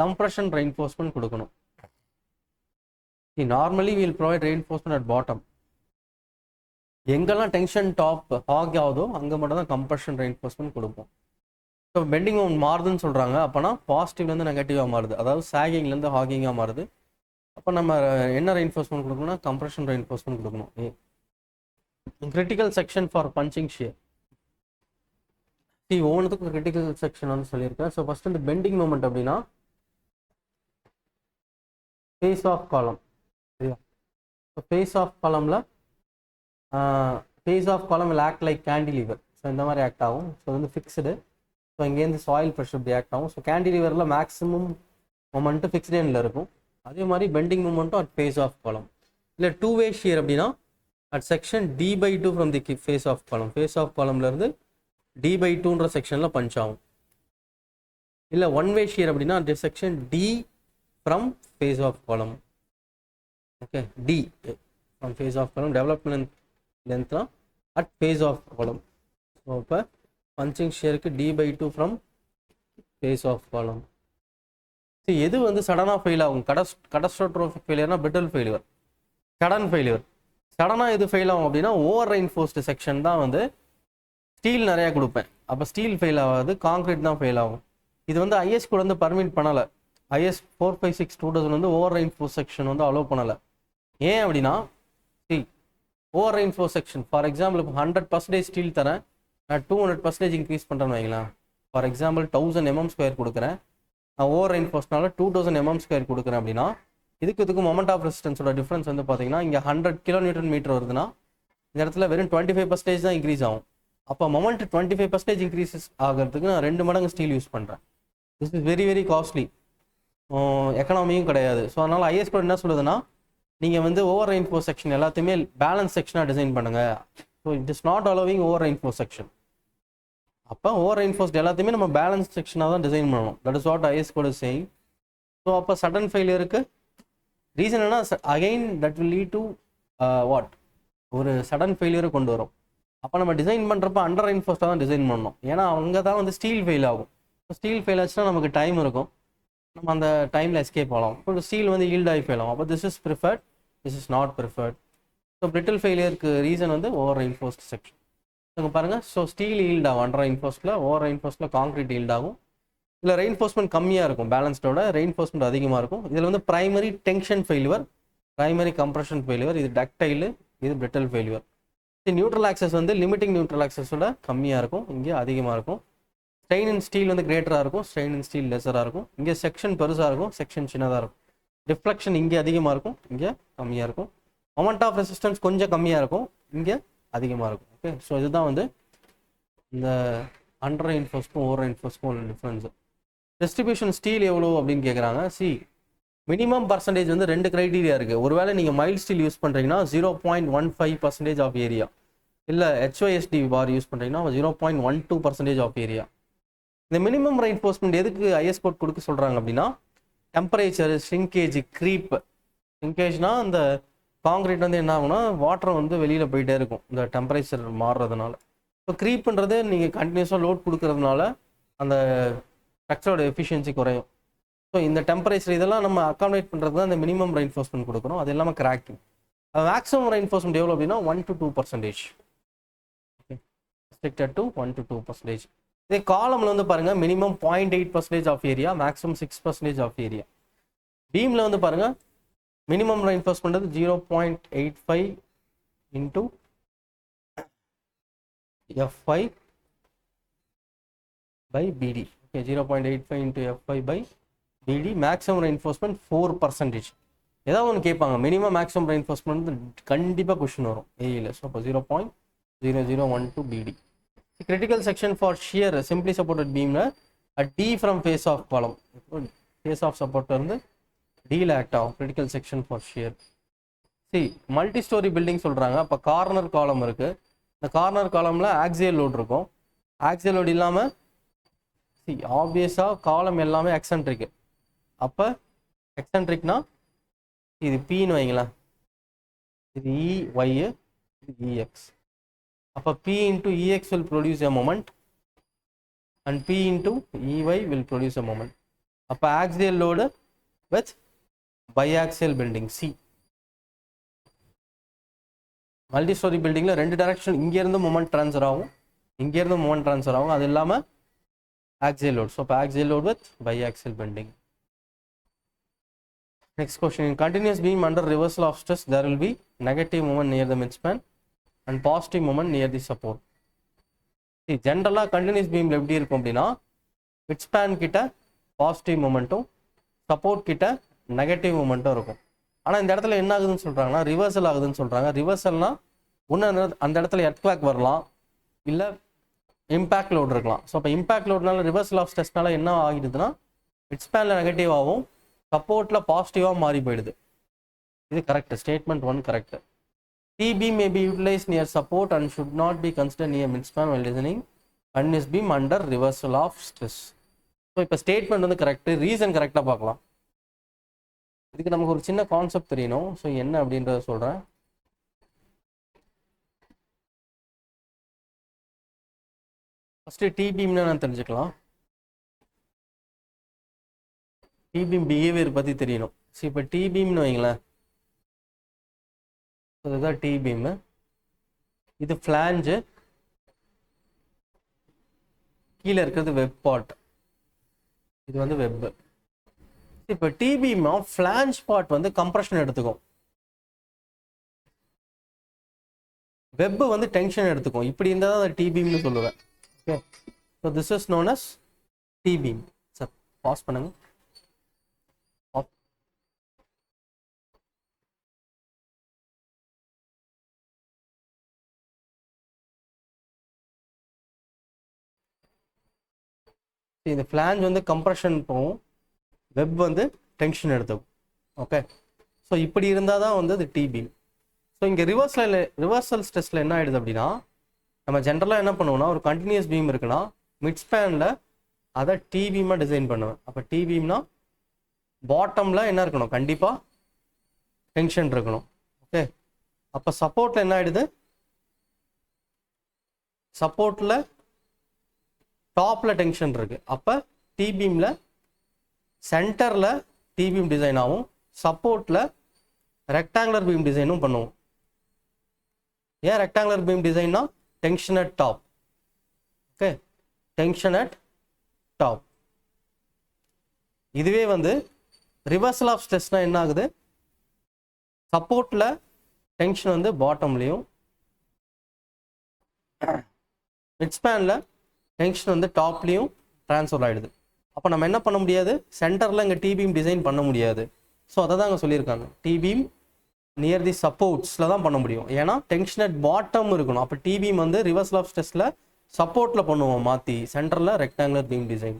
கம்ப்ரெஷன் ரெயின்ஃபோர்ஸ்மெண்ட் கொடுக்கணும். Normally will provide reinforcement at bottom. எங்கெல்லாம் டென்ஷன் டாப் ஹாக் ஆகுதோ அங்கே மட்டும் தான் கம்ப்ரெஷன் ரெயின்ஃபோர்ஸ்மெண்ட் கொடுப்போம். ஸோ பெண்டிங் மூமெண்ட் மாறுதுன்னு சொல்கிறாங்க, அப்போனா பாசிட்டிவ்லேருந்து நெகட்டிவாக மாறுது, அதாவது சாகிங்லேருந்து ஹாகிங்காக மாறுது. அப்போ நம்ம என்ன ரெயின்ஃபோர்ஸ்மெண்ட் கொடுக்கணும்னா கம்ப்ரெஷன் ரெயின்ஃபோர்ஸ்மெண்ட் கொடுக்கணும். Critical section for punching shear. ஒவ்வொன்றுத்துக்கும் கிரிட்டிக்கல் செக்ஷன் வந்து சொல்லியிருக்கேன். ஸோ ஃபர்ஸ்ட் இந்த பெண்டிங் மூமெண்ட் அப்படின்னா ஃபேஸ் ஆஃப் காலம். சரியா? ஸோ ஃபேஸ் ஆஃப் காலமில் face of column will act like cantilever. So இந்த மாதிரி ஆக்ட் ஆகும். ஸோ வந்து ஃபிக்ஸ்டு. ஸோ இங்கேருந்து சாயில் ப்ரெஷர் இப்படி ஆக்ட் ஆகும். ஸோ கேண்டிலீவரில் மேக்ஸிமம் மொமெண்ட்டு ஃபிக்ஸ்டு எண்டில் இருக்கும். அதே மாதிரி பெண்டிங் மூமெண்ட்டும் அட் ஃபேஸ் ஆஃப் காலம். இல்லை டூ வே ஷியர் அப்படின்னா at section D/2 from the face of column. Face of காலம்லேருந்து D/2ன்ற செக்ஷனில் பஞ்ச் ஆகும். இல்லை ஒன் வே ஷியர் அப்படின்னா section D from face of column. Okay, D from face of column, development லென்த்லாம் at face of column. So இப்போ punching ஷியருக்கு d/2 from face of column. சரி, எது வந்து சடனாக ஃபெயில் ஆகும்? கடஸ்ட்ரோஃபிக் ஃபெயிலியர்னா பிரிட்டில் ஃபெயிலியர், சடன் ஃபெயிலியர். சடனாக எது ஃபெயில் ஆகும் அப்படின்னா ஓவர் ரெயின்ஃபோர்ஸ்டு செக்ஷன் தான் வந்து ஸ்டீல் நிறையா கொடுப்பேன். அப்போ ஸ்டீல் ஃபெயில் ஆகாது, காங்கிரீட் தான் ஃபெயில் ஆகும். இது வந்து ஐஎஸ் கூட வந்து பர்மிட் பண்ணலை. IS 456/2000 வந்து ஓவர் ரெயின்ஃபோர்ஸ் செக்ஷன் வந்து அலோவ் பண்ணலை. ஏன் அப்படின்னா over reinforce section for example இப்போ 100% ஸ்டீல் தரேன், நான் 200% இன்க்ரீஸ் பண்ணுறேன்னு வைங்களேன். ஃபார் எக்ஸாம்பிள் 1000 mm² கொடுக்குறேன், நான் ஓவர் ரெயின்ஃபோர்ஸ்னால 2000 mm² கொடுக்குறேன் அப்படின்னா இதுக்கு மொமெண்ட் ஆஃப் ரெசிஸ்டன்ஸோட டிஃப்ரென்ஸ் வந்து பார்த்தீங்கன்னா இங்கே 100 kN வருதுன்னா இந்த இடத்துல வெறும் 25% தான் இன்க்ரீஸ் ஆகும். அப்போ மொமெண்ட் 25% இன்க்ரீசஸ் ஆகிறதுக்கு நான் 2 மடங்கு ஸ்டீல் யூஸ் பண்ணுறேன். This is very very costly, எக்கனாமியும் கிடையாது. ஸோ அதனால் ஐஎஸ் கோட் என்ன சொல்லுதுன்னா நீங்கள் வந்து ஓவர் ரெயின்ஃபோர்ஸ் செக்ஷன் எல்லாத்தையுமே பேலன்ஸ் செக்ஷனாக டிசைன் பண்ணுங்கள். So it is not allowing over reinforce section. அப்போ ஓவர் ரெயின்ஃபோர்ஸ்ட் எல்லாத்தையுமே நம்ம பேலன்ஸ் செக்ஷனாக தான் டிசைன் பண்ணணும். That is what IS code is saying. So அப்போ சடன் ஃபெயிலியருக்கு ரீசன் என்ன? Again that will lead to what, ஒரு சடன் ஃபெயிலியரை கொண்டு வரும். அப்போ நம்ம டிசைன் பண்ணுறப்ப அண்டர் ரெயின்ஃபோர்ஸ்டாக தான் டிசைன் பண்ணணும். ஏன்னா அங்கே தான் வந்து ஸ்டீல் ஃபெயில் ஆகும். ஸ்டீல் ஃபெயில் ஆச்சுன்னா நமக்கு டைம் இருக்கும், நம்ம அந்த டைமில் எஸ்கேப் ஆகலாம். இப்போ ஸ்டீல் வந்து ஈல்ட் ஆகி ஃபெயில் ஆகும். அப்போ this is preferred, this is not preferred. So brittle ஃபெயிலியருக்கு ரீசன் வந்து ஓவர் ரெயின்ஃபோர்ஸ்ட் செக்ஷன். இங்கே பாருங்கள், ஸோ ஸ்டீல் ஈல்ட் ஆகும் அண்டர் ரெயின்ஃபோர்ஸ்டில், ஓவர் ரெயின்ஃபோர்ஸ்டில் காங்கிரீட் ஈல்ட் ஆகும். இதில் ரெயின்ஃபோர்ஸ்மெண்ட் கம்மியாக இருக்கும், பேலன்ஸ்டோட ரெயின்ஃபோர்ஸ்மெண்ட் அதிகமாக இருக்கும். இதில் வந்து primary tension failure, primary compression failure, இது டக்டைல், இது பிரிட்டில் ஃபெயிலியர். நியூட்ரல் ஆக்சஸ் வந்து லிமிட்டிங் நியூட்ரல் ஆக்சஸோட கம்மியாக இருக்கும், இங்கே அதிகமாக இருக்கும். ஸ்ட்ரெயின் இன் ஸ்டீல் வந்து கிரேட்டராக இருக்கும், ஸ்ட்ரெயின் இன் ஸ்டீல் லெஸராக இருக்கும். இங்கே செக்ஷன் பெருசாக இருக்கும், செக்ஷன் சின்னதாக இருக்கும். டிஃப்ளெக்ஷன் இங்கே அதிகமாக இருக்கும், இங்கே கம்மியாக இருக்கும். மொமெண்ட் ஆஃப் ரெசிஸ்டன்ஸ் கொஞ்சம் கம்மியாக இருக்கும், இங்கே அதிகமாக இருக்கும். ஓகே, ஸோ இதுதான் வந்து இந்த அண்டர் ரெயின்ஃபோர்ஸ்க்கும் ஓவர் ரெயின்ஃபோர்ஸ்க்கும் உள்ள டிஃப்ரென்ஸு. டிஸ்ட்ரிபியூஷன் ஸ்டீல் எவ்வளோ அப்படின்னு கேட்குறாங்க. மினிமம் பர்சன்டேஜ் வந்து 2 க்ரைட்டீரியா இருக்குது. ஒருவேளை நீங்கள் மைல்ட் ஸ்டீல் யூஸ் பண்ணுறீங்கன்னா 0.15% ஆஃப் ஏரியா, இல்லை HYSD பார் யூஸ் பண்ணுறீங்கன்னா 0.12% ஆஃப் ஏரியா. இந்த மினிமம் ரெயின்ஃபோர்ஸ்மெண்ட் எதுக்கு ஐஎஸ் கோட் கொடுக்க சொல்கிறாங்க அப்படின்னா டெம்பரேச்சர், ஷ்ரிங்கேஜ், க்ரீப். ஷ்ரிங்கேஜ்னா அந்த காங்கிரீட் வந்து என்ன ஆகும்னா வாட்டர் வந்து வெளியில் போயிட்டே இருக்கும் இந்த டெம்பரேச்சர் மாறுறதுனால. இப்போ க்ரீப்ன்றது நீங்கள் கண்டினியூஸாக லோட் கொடுக்கறதுனால அந்த ஸ்ட்ரக்சரோட எஃபிஷியன்சி குறையும். ஸோ இந்த டெம்பரேச்சர் இதெல்லாம் நம்ம அக்காமடேட் பண்ணுறது தான் இந்த மினிமம் ரெயின்ஃபோர்ஸ்மெண்ட் கொடுக்குறோம். அது இல்லாமல் கிராக்கிங். மேக்ஸிமம் ரெயின்ஃபோர்ஸ்மெண்ட் எவ்வளோ அப்படின்னா 1 to 2%. Restricted to 1 to 2%. இதே காலமில் வந்து பாருங்கள் minimum 0.8% of area, maximum 6% of area. பீமில் வந்து பாருங்கள் மினிமம் ரெயின்ஃபோர்ஸ்மெண்ட் வந்து 0.85 into F5 by BD. Okay, 0.85 into F5 by BD. Maximum reinforcement 4%. ஏதாவது ஒன்று கேட்பாங்க, மினிமம் மேக்ஸிமம் ரெயின்ஃபோர்ஸ்மெண்ட் கண்டிப்பாக கொஸ்டின் வரும் ஏயில். ஸோ அப்போ 0.0012 BD. Critical section for shear simply supported beam a D from face of column. Face of support இருந்து D ல act ஆகும். critical section for shear. Multi story building சொல்றாங்க. அப்போ corner காலம் இருக்கு, இந்த கார்னர் காலம்ல ஆக்சியல் லோட் இருக்கும். ஆக்சியல் லோட் இல்லாமல் ஆப்வியஸாக காலம் எல்லாமே எக்ஸென்ட்ரிக். அப்போ எக்ஸென்ட்ரிக்னா இது Pன்னு வைங்களேன், இது EY, இது EX. அப்போ P into EX will produce a moment and P into EY will produce a moment. அப்போ axial load with biaxial bending C. Multi story பில்டிங்கில் 2 டைரக்ஷன், இங்கேருந்து மூமெண்ட் ட்ரான்ஸ்ஃபர் ஆகும், இங்கேருந்து மூமெண்ட் ட்ரான்ஸ்ஃபர் ஆகும். அது இல்லாமல் axial load. ஸோ அப்போ axial load with biaxial bending. Next question. In continuous beam under reversal of stress there will be negative moment near the midspan and positive moment near the support. ஜென்ரலாக continuous பீமில் எப்படி இருக்கும் அப்படின்னா மிட்ஸ்பேன் கிட்ட positive மூமெண்ட்டும் support கிட்ட negative மூமெண்ட்டும் இருக்கும். ஆனால் இந்த இடத்துல என்ன ஆகுதுன்னு சொல்கிறாங்கன்னா ரிவர்சல் ஆகுதுன்னு சொல்கிறாங்க. ரிவர்சல்னா ஒன்று அந்த இடத்துல எர்த்குவேக் வரலாம், இல்லை இம்பேக்ட் லோட் இருக்கலாம். ஸோ அப்போ இம்பேக்ட் லோட்னால ரிவர்சல் ஆஃப் ஸ்ட்ரெஸ்னால என்ன ஆகிடுதுன்னா மிட்ஸ்பேனில் நெகட்டிவாகவும் சப்போர்ட்டில் பாசிட்டிவாக மாறி போயிடுது. இது correct, statement 1 correct. TB may be utilized near support and should not be considered near midspan while designing continuous beam under reversal of stress. So இப்போ statement வந்து correct, reason கரெக்டாக பார்க்கலாம். இதுக்கு நமக்கு ஒரு சின்ன கான்செப்ட் தெரியணும். ஸோ என்ன அப்படின்றத சொல்கிறேன். ஃபஸ்ட்டு டிபீம்னு நான் தெரிஞ்சுக்கலாம். டிபீம் பிஹேவியர் பற்றி தெரியணும். ஸோ இப்போ டிபீம்னு வைங்களேன், இதுதான் டிபீம், இது ஃப்ளாஞ்சு, கீழே இருக்கிறது வெப் பார்ட், இது வந்து வெப். இப்போ டிபீம் ஃப்ளாஞ்ச் பார்ட் வந்து கம்ப்ரெஷன் எடுத்துக்கும், வெப் வந்து டென்ஷன் எடுத்துக்கும். இப்படி இருந்தால் தான் அதை டிபீம்னு சொல்லுவேன். Okay, so this is known as T beam. Sir pass பண்ணுங்க. இந்த ஃப்ளாஞ்ச் வந்து கம்ப்ரெஷன் போகும், வெப் வந்து டென்ஷன் எடுத்துக்கும். ஓகே, ஸோ இப்படி இருந்தால் தான் வந்து அது டிபீம். ஸோ இங்கே ரிவர்சல் ஸ்ட்ரெஸ்ஸில் என்ன ஆகிடுது அப்படின்னா, நம்ம ஜென்ரலாக என்ன பண்ணுவோம்னா, ஒரு கண்டினியூஸ் பீம் இருக்குன்னா மிட் ஸ்பேனில் அதை டிபீமாக டிசைன் பண்ணுவேன். அப்போ டிபீம்னா பாட்டமில் என்ன இருக்கணும், கண்டிப்பாக டென்ஷன் இருக்கணும். ஓகே, அப்போ சப்போர்ட்டில் என்ன ஆகிடுது, சப்போர்ட்டில் டாப்பில் டென்ஷன் இருக்குது. அப்போ டிபீமில் சென்டரில் டிபீம் டிசைன் ஆகும், சப்போர்ட்டில் ரெக்டாங்குலர் பீம் டிசைனும் பண்ணுவோம். ஏன் ரெக்டாங்குலர் பீம் டிசைன்னா, tension at top. Okay, tension at top. இதுவே வந்து ரிவர்சல் ஆஃப் ஸ்ட்ரெஸ்னா என்ன ஆகுது, சப்போர்ட்டில் டென்ஷன் வந்து பாட்டம்லையும், மிட் ஸ்பேனில் டென்ஷன் வந்து டாப்லையும் ட்ரான்ஸ்ஃபர் ஆகிடுது. அப்போ நம்ம என்ன பண்ண முடியாது, சென்டரில் இங்கே டிபீம் டிசைன் பண்ண முடியாது. ஸோ அதை தான் அங்கே சொல்லியிருக்காங்க, டிபீம் நியர் தி சப்போர்ட்ஸில் தான் பண்ண முடியும். ஏன்னா டென்ஷன் அட் பாட்டம் இருக்கணும். அப்போ டிபீம் வந்து ரிவர்சல் ஆஃப் ஸ்ட்ரெஸ்ஸில் சப்போர்ட்டில் பண்ணுவோம் மாற்றி, சென்டரில் ரெக்டாங்குலர் பீம் டிசைன்.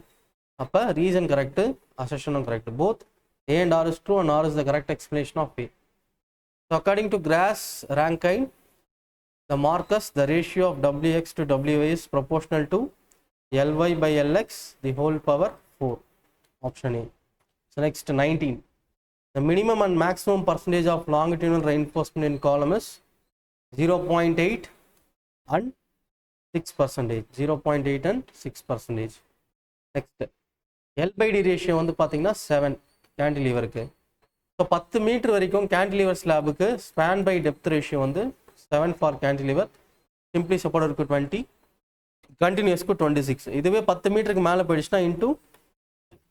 அப்போ ரீசன் கரெக்டு, அசெஷனும் correct. Both A and R is true and R is the correct explanation of A. So according to Grass Rankine, the Marcus, the ratio of Wx to Wy is proportional to Ly by Lx the whole power 4. Option A. So next 19. The minimum and maximum percentage of longitudinal reinforcement in column is 0.8 and 6%. 0.8 and 6%. Next, L by D ratio வந்து பார்த்தீங்கன்னா 7 கேண்டிலீவருக்கு. So 10 metre வரைக்கும் cantilever ஸ்லாபுக்கு span by depth ratio வந்து 7 for cantilever, simply சப்போர்ட்டருக்கு 20, கண்டினியூஸ்க்கு 26. இதுவே 10 மீட்டருக்கு மேலே போயிடுச்சுன்னா இன்டூ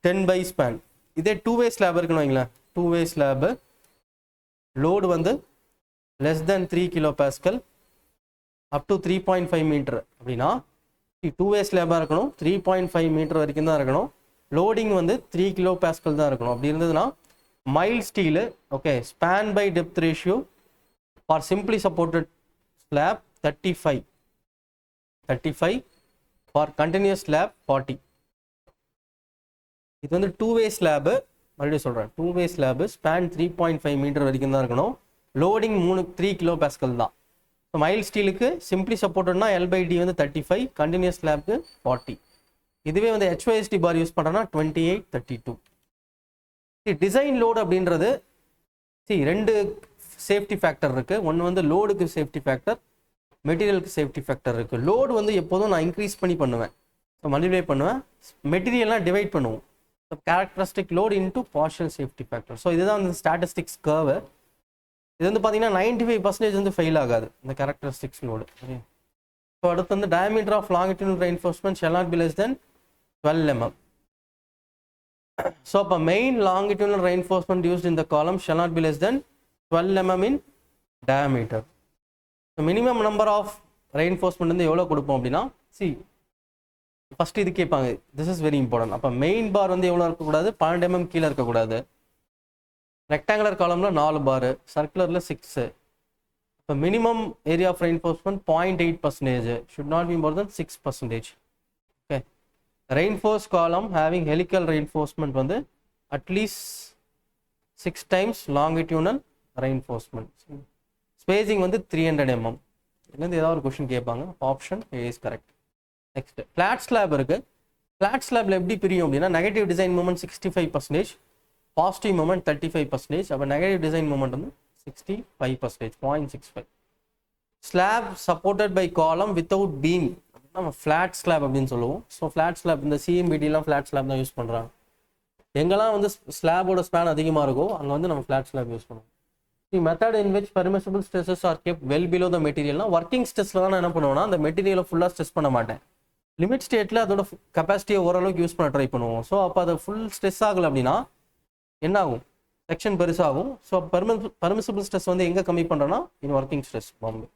10 பை ஸ்பேன். இதே 2-வே ஸ்லாப் இருக்குன்னு வைங்களேன், 2-வே ஸ்லாபு லோடு வந்து less than 3 kilo pascal up to 3.5 metre அப்படின்னா 2-வே ஸ்லாபாக இருக்கணும், 3.5 மீட்டர் வரைக்கும் தான் இருக்கணும், லோடிங் வந்து 3 கிலோ பாஸ்கல் தான் இருக்கணும். அப்படி இருந்ததுன்னா mild steel, okay, span by depth ratio for simply supported slab 35 for continuous slab 40. இது வந்து 2-வே ஸ்லாபு, மறுபடியும் சொல்கிறேன், 2-வே ஸ்லாபு ஸ்பேன் 3.5 மீட்டர் வரைக்கும் தான் இருக்கணும், லோடிங் 3 கிலோ பாஸ்கல் தான். ஸோ மைல் ஸ்டீலுக்கு சிம்பிளி சப்போர்ட்டட்னா L by D வந்து 35, கண்டினியூஸ் ஸ்லாப்க்கு 40. இதுவே வந்து HYSD பார் யூஸ் பண்ணுறோன்னா 28, 32. டிசைன் லோடு அப்படின்றது ரெண்டு சேஃப்டி ஃபேக்டர் இருக்குது. ஒன்று வந்து லோடுக்கு சேஃப்டி ஃபேக்டர், மெட்டீரியலுக்கு சேஃப்டி ஃபேக்டர் இருக்குது. லோடு வந்து எப்போதும் நான் இன்க்ரீஸ் பண்ணி பண்ணுவேன், ஸோ மல்டிப்ளை பண்ணுவேன், மெட்டீரியல்லாம் டிவைட் பண்ணுவோம். So characteristic load into partial safety factor. So இதுதான் வந்து ஸ்டாட்டிஸ்டிக்ஸ் கர்வு. இது வந்து பார்த்தீங்கன்னா 95% வந்து ஃபெயில் ஆகாது இந்த கேரக்டரிஸ்டிக்ஸ் லோடு. ஸோ அடுத்து வந்து diameter of longitudinal reinforcement shall not be less than 12 mm. So a main longitudinal reinforcement used in the column shall not be less than 12 mm in diameter. So minimum number of reinforcement வந்து எவ்வளோ கொடுப்போம் அப்படின்னா, first இது கேட்பாங்க, this is very important. அப்போ main bar வந்து எவ்வளோ இருக்கக்கூடாது, 12 mm கீழே இருக்கக்கூடாது. ரெக்டாங்குலர் காலமில் 4 பார், சர்க்குலரில் 6. இப்போ minimum area of reinforcement 0.8%, should not be more than 6%. Okay, reinforced column having helical reinforcement வந்து at least 6 times longitudinal reinforcement. Spacing வந்து 300 mm. இதுலேருந்து ஏதாவது ஒரு கொஸ்டின் கேட்பாங்க. Option A is correct. Next flat slab இருக்கு. ஃப்ளாட் ஸ்லாப்ல எப்படி பிரியும் அப்படின்னா negative design moment 65%, positive moment 35%. அப்போ நெகட்டிவ் டிசைன் மூமெண்ட் வந்து 65%, 0.65. Slab supported by column without beam நம்ம ஃப்ளாட் ஸ்லாப் அப்படின்னு சொல்லுவோம். ஸோ ஃப்ளாட் ஸ்லாப் இந்த சிஎம்பிடிலாம் ஃப்ளாட் ஸ்லாப் தான் யூஸ் பண்ணுறாங்க. எங்கெல்லாம் வந்து ஸ்லாபோட ஸ்பேன் அதிகமாக இருக்கோ அங்கே வந்து நம்ம ஃப்ளாட் ஸ்லாப் யூஸ் பண்ணுவோம். The method in which permissible stresses are kept well below the மெட்டீரியல்னா ஒர்க்கிங் ஸ்ட்ரெஸ்ல தான் நான் என்ன பண்ணுவேன்னா அந்த மெட்டீரியலை ஃபுல்லாக ஸ்ட்ரெஸ் பண்ண மாட்டேன். லிமிட் ஸ்டேட்டில் அதோட கெப்பாசிட்டியை ஓரளவுக்கு யூஸ் பண்ண ட்ரை பண்ணுவோம். ஸோ அப்போ அதை ஃபுல் ஸ்ட்ரெஸ் ஆகலை அப்படின்னா என்ன ஆகும், செக்ஷன் பெருசாகும். ஸோ பெர்மிசிபிள் ஸ்ட்ரெஸ் வந்து எங்கே கம்மி பண்ணுறோன்னா இன் ஒர்க்கிங் ஸ்ட்ரெஸ் பாம்பு.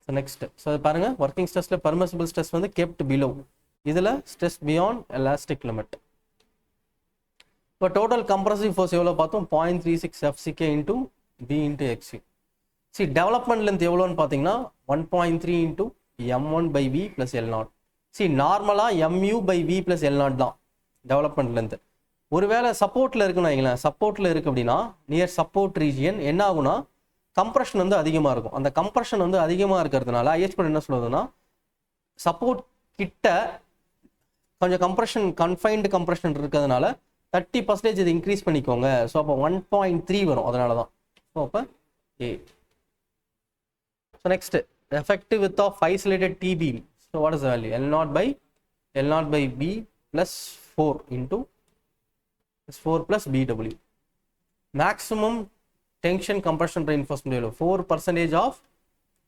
ஸோ நெக்ஸ்ட் ஸோ பாருங்க ஒர்க்கிங் ஸ்ட்ரெஸ்ல பெர்மிசிபிள் ஸ்ட்ரெஸ் வந்து கெப்ட் பிலோ, இதில் ஸ்ட்ரெஸ் பியாண்ட் எலாஸ்டிக் லிமிட். இப்போ டோட்டல் கம்ப்ரசிவ் ஃபோர்ஸ் எவ்வளோ பார்த்தோம், 0.36 FCK into B into x. C development length எவ்வளோன்னு பார்த்தீங்கன்னா 1.3 into M1 by V plus L0. C நார்மலாக MU by V plus L0 தான் development length. ஒருவேளை சப்போர்ட்டில் இருக்குன்னு வைங்களேன், சப்போர்ட்டில் இருக்குது அப்படின்னா நியர் சப்போர்ட் ரீஜியன் என்ன ஆகுனா கம்ப்ரெஷன் வந்து அதிகமாக இருக்கும். அந்த கம்ப்ரெஷன் வந்து அதிகமாக இருக்கிறதுனால ஐஎஸ்பி என்ன சொல்லுதுன்னா சப்போர்ட் கிட்ட கொஞ்சம் கம்ப்ரெஷன் கன்ஃபைன்டு கம்ப்ரெஷன் இருக்கிறதுனால 30% இது இன்க்ரீஸ் பண்ணிக்கோங்க. ஸோ அப்போ 1.3 வரும், அதனால தான். ஸோ அப்போ A. So next effective width of isolated T beam. So what is the value, L0 by B plus 4 into 4 plus BW. Maximum tension compression reinforcement value 4% of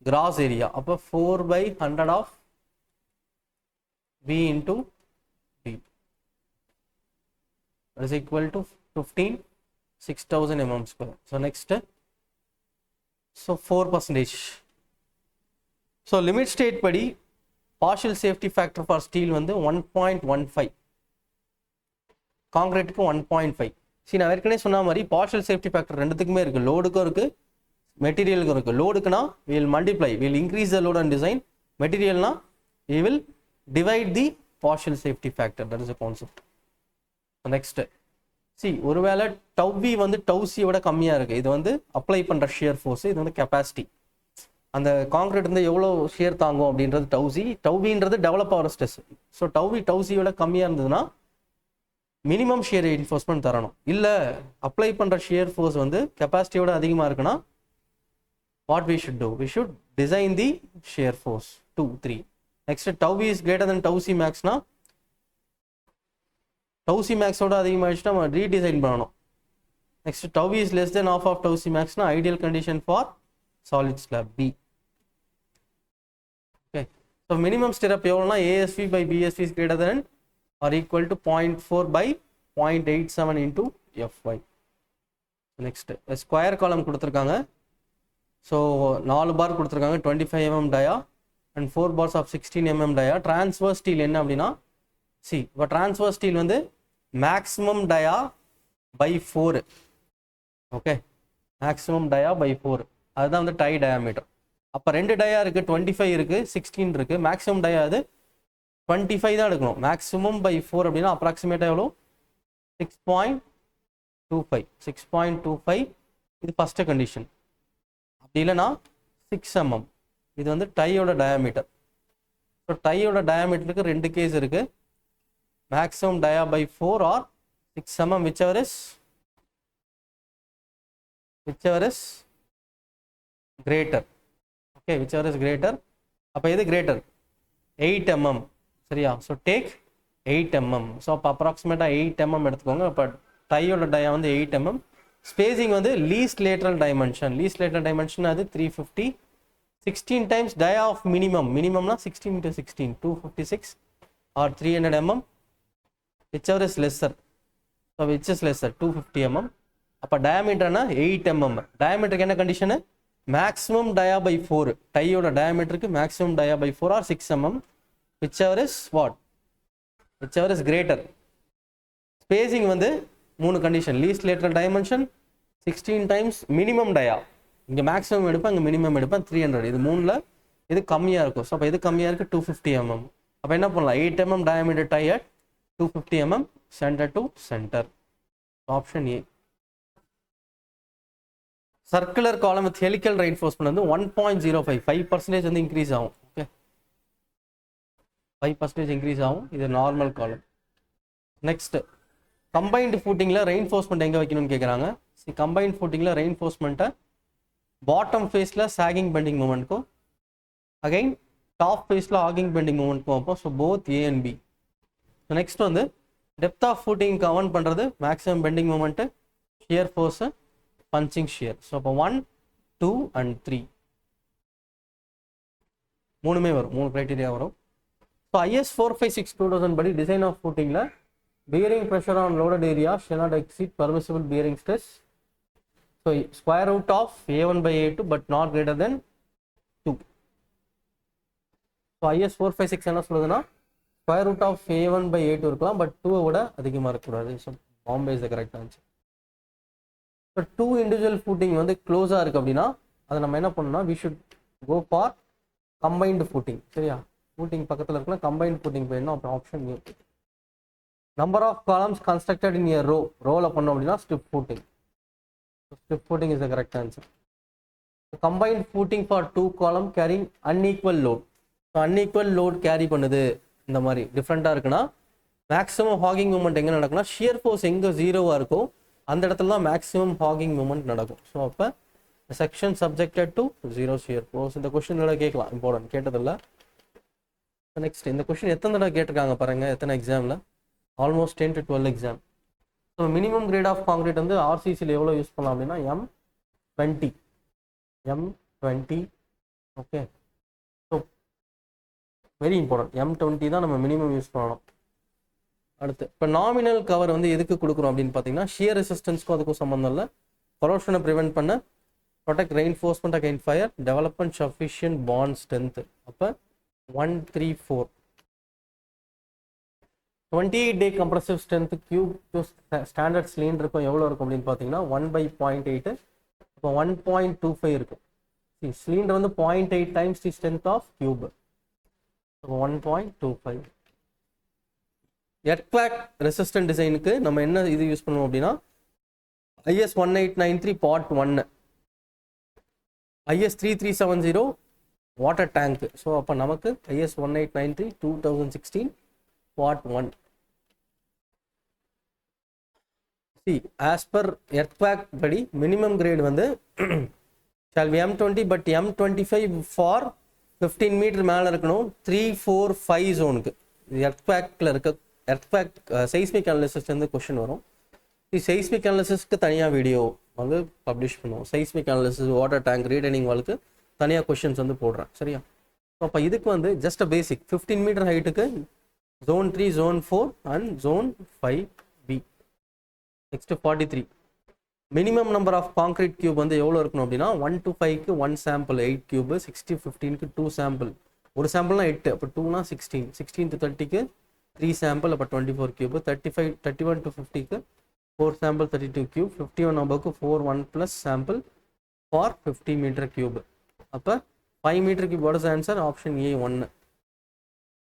gross area. அப்போ 4/100 of B into B. That is equal to 15, 6000 mm square. So next, so 4%. So limit state படி partial safety factor for steel வந்து 1.15, காங்கிரீட்டுக்கு 1.5. சரி நான் ஏற்கனவே சொன்ன மாதிரி partial safety factor ரெண்டுத்துக்குமே இருக்குது, லோடுக்கும் இருக்குது மெட்டீரியலுக்கும் இருக்குது. லோடுக்குனா we will multiply, we will increase the load and design. மெட்டீரியல்னா we will divide the partial safety factor. That is a concept. Next C ஒருவேளை டவ் வி வந்து டவ் சி விட கம்மியாக இருக்குது, இது வந்து அப்ளை பண்ணுற ஷியர் ஃபோர்ஸ், இது வந்து கெப்பாசிட்டி. அந்த காங்கிரீட் வந்து எவ்வளோ ஷியர் தாங்கும் அப்படின்றது டவ் சி, டவ் வின்றது டெவலப் ஆகிற ஸ்ட்ரெஸ். ஸோ டவ் சி விட கம்மியாக இருந்ததுன்னா மினிமம் ஷியர் என்ஃபோர்ஸ்மெண்ட் தரணும். இல்லை அப்ளை பண்ணுற ஷியர் ஃபோர்ஸ் வந்து கெப்பாசிட்டியோட அதிகமாக இருக்குன்னா what we should do, we should design the shear force 2, 3. Next tau V is greater than tau C மேக்ஸ்னா டவ் சி மேக்ஸோட அதிகமாகிடுச்சுன்னா நம்ம ரீடிசைன் பண்ணணும். Next tau is less than half of tau C மேக்ஸ்னா ideal condition for solid slab B. Okay, so minimum stirrup எவ்வளோனா ASV by BSV is greater than or equal to 0.4 by 0.87 into FY. Next square காலம் கொடுத்துருக்காங்க. So 4 bar கொடுத்துருக்காங்க, 25 mm dia and 4 bars of 16 mm dia. Transverse steel என்ன அப்படின்னா see இப்போ transverse steel வந்து maximum dia by 4. Okay, maximum dia by 4 அதுதான் வந்து tie diameter. அப்போ 2 டயா இருக்குது, 25 இருக்குது, 16 இருக்குது. மேக்ஸிமம் டயா அது 25 தான் எடுக்கணும். மேக்ஸிமம் பை 4 அப்படின்னா அப்ராக்சிமேட்டாக எவ்வளோ 6.25. 6.25 இது ஃபஸ்ட்டு கண்டிஷன். அப்படி இல்லைன்னா 6 mm இது வந்து டையோட டயாமீட்டர். ஸோ டையோட டயாமீட்டருக்கு 2 கேஸ் இருக்குது, maximum dia by 4 or 6 mm, whichever is greater. Okay, whichever is greater. அப்போ இது greater 8 mm சரியா. So take 8 mm. ஸோ அப்போ அப்ராக்சிமேட்டாக 8 mm எடுத்துக்கோங்க. அப்போ டையோட டயா வந்து 8 mm. ஸ்பேசிங் வந்து லீஸ்ட் லேட்ரல் டைமென்ஷன் அது 350. 16 times dia of minimumனா 16 into 16 256 or 300 mm, whichever is lesser. So which is lesser 250 mm. அப்போ டயாமீட்டர்னா 8 mm. டயாமீட்டருக்கு என்ன கண்டிஷனு, மேக்ஸிமம் டயா பை 4. டையோட டயாமீட்டருக்கு maximum dia by 4 or 6 mm, whichever is what, whichever is greater. Spacing வந்து 3 condition, least lateral dimension, 16 times minimum dia. இங்கே maximum எடுப்பேன், இங்கே minimum எடுப்பேன் 300. இது 3ல் இது கம்மியாக இருக்கும். ஸோ அப்போ இது கம்மியாக இருக்குது 250 mm. அப்போ என்ன பண்ணலாம், 8 mm diameter tie at 250 mm centre to centre. Option A. Circular column with helical reinforcement வந்து 1.05 5% வந்து இன்க்ரீஸ் ஆகும். ஓகே, 5% இன்க்ரீஸ் ஆகும். இது நார்மல் காலம். நெக்ஸ்ட் கம்பைன்டு ஃபூட்டிங்கில் ரெயின்ஃபோர்ஸ்மெண்ட் எங்கே வைக்கணும்னு கேட்குறாங்க. கம்பைன்ட் ஃபூட்டிங்கில் ரெயின்ஃபோர்ஸ்மெண்ட்டை பாட்டம் ஃபேஸில் சாகிங் பெண்டிங் மூமெண்ட்க்கும் அகைன் டாப் ஃபேஸில் ஆகிங் பெண்டிங் மூமெண்ட்க்கும் வைப்போம். So both A and B. So next வந்து டெப்த் ஆஃப் ஃபூட்டிங் கவர்ன் பண்ணுறது maximum bending moment, shear force, punching shear. So அப்போ 1, 2 and 3 மூணுமே வரும், 3 க்ரைட்டீரியா வரும். ஸோ IS 456-2000 படி டிசைன் ஆஃப் ஃபூட்டிங்கில் bearing pressure on loaded area shall not exceed permissible bearing stress. So square root of A1 by A2 but not greater than 2. So IS 456 என்ன சொல்லுதுன்னா square root of A1 by A2 இருக்கலாம், but 2 விட அதிகமாக இருக்கக்கூடாது. So Bombay is the correct answer. இப்போ 2 individual footing வந்து க்ளோஸாக இருக்குது அப்படின்னா அதை நம்ம என்ன பண்ணணும்னா we should go for combined footing. சரியா, ஃபூட்டிங் பக்கத்தில் இருக்கலாம், கம்பைன்ட் ஃபூட்டிங் போயிடணும். அப்புறம் option A. Number of columns constructed in இயர் ரோவில் பண்ணோம் அப்படின்னா strip footing. Strip footing is the correct answer. Combined footing for 2 column carrying unequal load. So unequal load carry பண்ணுது, இந்த மாதிரி டிஃப்ரெண்ட்டாக இருக்குன்னா மேக்ஸிமம் ஹாகிங் மூமெண்ட் எங்கே நடக்கும்னா ஷியர் ஃபோர்ஸ் எங்கே 0வாக இருக்கோ அந்த இடத்துல தான் மேக்ஸிமம் ஹாகிங் மூமெண்ட் நடக்கும். ஸோ அப்போ section subjected to 0 shear force. இந்த கொஸ்டின் கேட்கலாம், இம்பார்ட்டன்ட், கேட்டதில்லை. நெக்ஸ்ட் இந்த கொஸ்டின் எத்தனை தடவை கேட்டிருக்காங்க பாருங்க, எத்தனை எக்ஸாமில், almost 10 to 12 exam. So minimum grade of concrete வந்து ஆர்சிசியில் எவ்வளோ யூஸ் பண்ணலாம் அப்படின்னா M20. Okay, so very important, M20 தான் நம்ம மினிமம் யூஸ் பண்ணணும். அடுத்து இப்போ நாமினல் கவர் வந்து எதுக்கு கொடுக்குறோம் அப்படின்னு பார்த்தீங்கன்னா ஷியர் ரெசிஸ்டன்ஸ்க்கும் அதுக்கும் சம்மந்தம் இல்லை, கொரோஷனை ப்ரிவென்ட் பண்ண, protect reinforcement again fire, development sufficient bond strength. அப்போ 1, 3, 4. 28-day compressive strength cube to standard cylinder இருக்கும் எவ்வளோ இருக்கும் அப்படின்னு பார்த்தீங்கன்னா 1/0.8. இப்போ 1.25 இருக்கும். சிலிண்டர் வந்து 0.8 times the strength of cube. இப்போ 1.25. எர்த்குவேக் ரெசிஸ்டன்ட் டிசைனுக்கு நம்ம என்ன இது யூஸ் பண்ணுவோம் அப்படின்னா IS 1893 Part 1, IS 3370 water tank. So அப்போ நமக்கு IS 1893 2016 Part 1. See, as per earthquake படி minimum grade வந்து shall be M20 but M25 for 15 metre மேலே இருக்கணும் 3, 4, 5 ஜோனுக்கு. எர்த்குவேக்கில் இருக்க எர்த்குவேக் seismic analysis வந்து கொஸ்டின் வரும். seismic analysisக்கு தனியாக வீடியோ வந்து பப்ளிஷ் பண்ணுவோம். seismic analysis, water tank, retaining வாலுக்கு தனியாக கொஸ்டின்ஸ் வந்து போடுறேன். சரியா, அப்போ இதுக்கு வந்து ஜஸ்ட் பேசிக் 15 மீட்டர் ஹைட்டுக்கு Zone 3, Zone 4 and Zone 5B. Next 43. Minimum number of concrete cube வந்து எவ்வளோ இருக்கணும் அப்படின்னா 1 to 5க்கு 1 sample 8 cube, 60 15க்கு 2 sample. ஒரு சாம்பிள்னா 8, அப்போ 2னா 16, 16 to 30க்கு 3 sample, அப்போ 24 cube, 31 to 50க்கு 4 sample 32 cube, 51 above 4 1 plus sample for 50 meter cube. அப்போ 5 meter cube. What is the answer? Option A 1.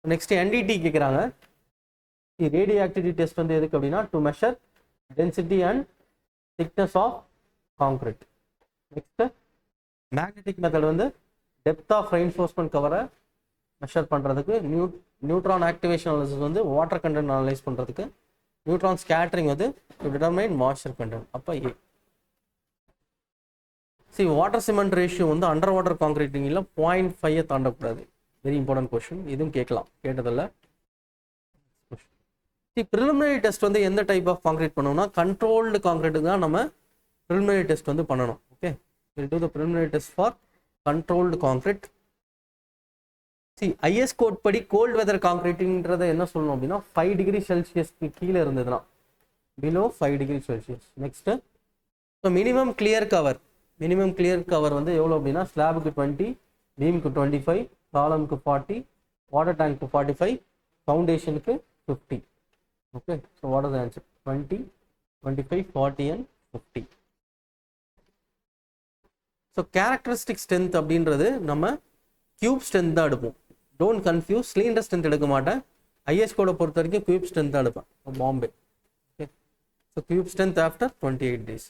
Next NDT கேட்குறாங்க. Radio activity test வந்து எதுக்கு அப்படின்னா to measure density and thickness of concrete. Next magnetic method வந்து depth of reinforcement கவரை measure பண்ணுறதுக்கு, neutron activation analysis வந்து water content analyse பண்ணுறதுக்கு, neutron scattering வந்து டு டிட்டர்மைன் மாய்ஸ்சர் கண்டென்ட். அப்போ ஏ. வாட்டர் சிமெண்ட் ரேஷியோ வந்து அண்டர் வாட்டர் கான்கிரீட்டிங்கில் 0.5 தாண்டக்கூடாது. வெரி இம்பார்ட்டன்ட் கொஸ்டின், இதுவும் கேட்கலாம், கேட்டதில்ல. ப்ரிலிமினரி டெஸ்ட் வந்து எந்த டைப் ஆஃப் கான்கிரீட் பண்ணணும்னா கண்ட்ரோல்டு கான்கிரீட்டுக்கு தான் நம்ம ப்ரிலிமினரி டெஸ்ட் வந்து பண்ணணும். Okay, will do the preliminary test for controlled concrete. IS code படி கோல்ட் வெதர் கான்கிரீட்டிங்கிறத என்ன சொல்லணும் அப்படின்னா 5 டிகிரி செல்சியஸ்க்கு கீழே இருந்ததுன்னா below 5 degree Celsius. Next minimum clear cover வந்து எவ்வளோ அப்படின்னா ஸ்லாபுக்கு 20, பீமுக்கு 25, காலமுக்கு 40, வாட்டர் டேங்க்கு 45, ஃபவுண்டேஷனுக்கு 50. Okay, so what is the answer? 20, 25, 40 and 50. So characteristic strength அப்படின்றது நம்ம கியூப் ஸ்ட்ரென்த் தான் எடுப்போம். டோன்ட் கன்ஃபியூஸ், சிலிண்டர் ஸ்ட்ரென்த் எடுக்க மாட்டேன். IS கோடை பொறுத்த வரைக்கும் கியூப் ஸ்ட்ரென்த் தான் எடுப்பேன், Bombay. Okay, so cube strength after 28 days.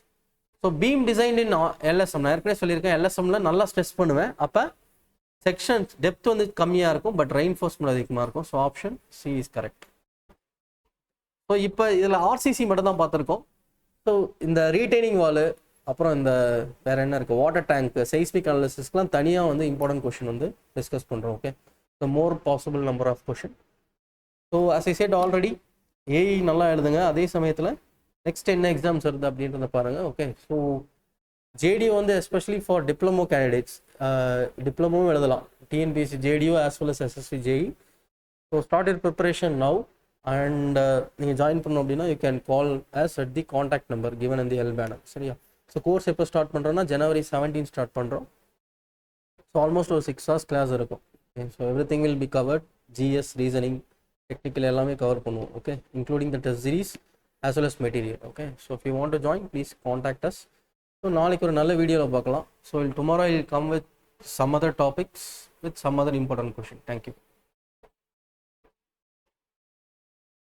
So beam design in LSM நான் ஏற்கனவே சொல்லியிருக்கேன், LSMல நல்லா ஸ்ட்ரெஸ் பண்ணுவேன். அப்போ செக்ஷன்ஸ் டெப்த் வந்து கம்மியாக இருக்கும், பட் ரெயின்ஃபோர்ஸ்மெண்ட் அதிகமாக இருக்கும். So option C is correct. So இப்போ இதில் ஆர்சிசி மட்டும் தான் பார்த்துருக்கோம். ஸோ இந்த ரீட்டைனிங் வாலு, அப்புறம் இந்த வேறு என்ன இருக்குது, வாட்டர் டேங்க், சைஸ்மிக் அனாலிசிஸ்க்குலாம் தனியாக வந்து இம்பார்ட்டன்ட் கொஷின் வந்து டிஸ்கஸ் பண்ணுறோம். Okay, so more possible number of question. So as I said already, AE நல்லா எழுதுங்க. அதே சமயத்தில் நெக்ஸ்ட் என்ன எக்ஸாம்ஸ் வருது அப்படின்றத பாருங்கள். ஓகே, ஸோ ஜேடி வந்து எஸ்பெஷலி ஃபார் டிப்ளமோ கேண்டிடேட்ஸ், டிப்ளமோவும் எழுதலாம், TNPSC JDO as well as SSC JE. So start your preparation now. And நீங்கள் ஜாயின் பண்ணணும் அப்படின்னா you can call us at the contact number given in the L banner. சரியா? So course எப்போ start பண்ணுறோன்னா January 17 start பண்ணுறோம். So almost ஒரு 6 hours class இருக்கும். Okay, so every thing will be covered. GS, reasoning, technical எல்லாமே cover பண்ணுவோம். Okay, including the test series as well as material. Okay, so if you want to join, please contact us. So நாளைக்கு ஒரு நல்ல வீடியோவில் பார்க்கலாம். So tomorrow I will come with some other topics with some other important question. Thank you.